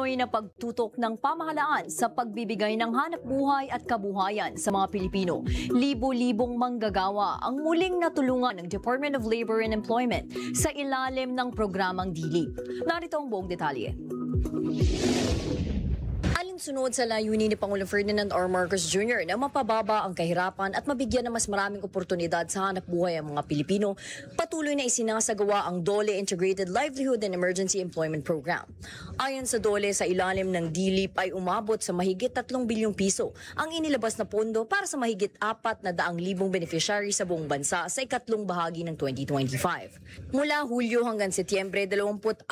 Patuloy na pagtutok ng pamahalaan sa pagbibigay ng hanap buhay at kabuhayan sa mga Pilipino. Libo-libong manggagawa ang muling natulungan ng Department of Labor and Employment sa ilalim ng programang DLEAP. Narito ang buong detalye. Alinsunod sa layunin ni Pangulong Ferdinand R. Marcos Jr. na mapababa ang kahirapan at mabigyan ng mas maraming oportunidad sa hanap buhay ang mga Pilipino, patuloy na isinasagawa ang DOLE Integrated Livelihood and Emergency Employment Program. Ayon sa DOLE, sa ilalim ng DLEAP ay umabot sa mahigit 3 bilyong piso ang inilabas na pondo para sa mahigit 400,000 beneficiary sa buong bansa sa ikatlong bahagi ng 2025. Mula Hulyo hanggang Setyembre, 24,000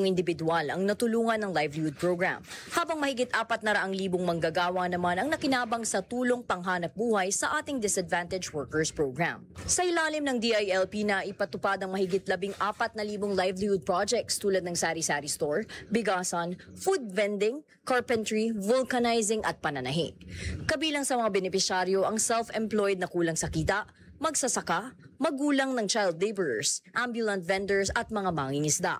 individual ang natulungan ng livelihood program, habang mahigit 400,000 manggagawa naman ang nakinabang sa tulong panghanap buhay sa ating Disadvantaged Workers Program. Sa ilalim ng DILP na ipatupad ang mahigit 14,000 livelihood projects tulad ng sari-sari store, bigasan, food vending, carpentry, vulcanizing at pananahi. Kabilang sa mga benepisyaryo ang self-employed na kulang sa kita, magsasaka, magulang ng child laborers, ambulant vendors at mga mangingisda.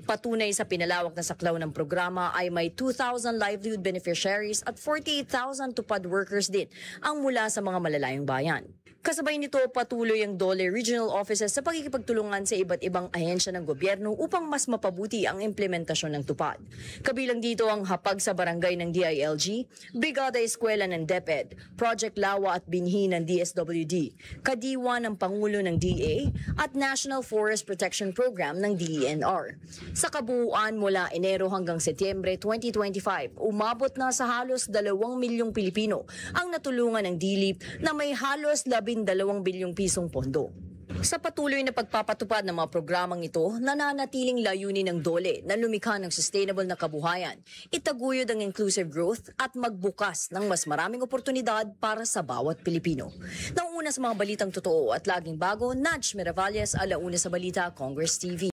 Patunay sa pinalawak na saklaw ng programa ay may 2,000 livelihood beneficiaries at 48,000 tupad workers din ang mula sa mga malalayong bayan. Kasabay nito, patuloy ang DOLE Regional Offices sa pagkikipagtulungan sa iba't ibang ahensya ng gobyerno upang mas mapabuti ang implementasyon ng tupad. Kabilang dito ang hapag sa barangay ng DILG, Brigada Eskwela ng DepEd, Project Lawa at Binhi ng DSWD, Kadiwa ng Pangulo ng DA at National Forest Protection Program ng DENR. Sa kabuuan mula Enero hanggang Setyembre 2025, umabot na sa halos 2 milyong Pilipino ang natulungan ng DLEAP na may halos 12 bilyong pisong pondo. Sa patuloy na pagpapatupad ng mga programang ito, nananatiling layunin ng DOLE na lumikha ng sustainable na kabuhayan, itaguyod ang inclusive growth at magbukas ng mas maraming oportunidad para sa bawat Pilipino. Nauna sa mga balitang totoo at laging bago, Nadj Miravalles, Alauna sa Balita, Congress TV.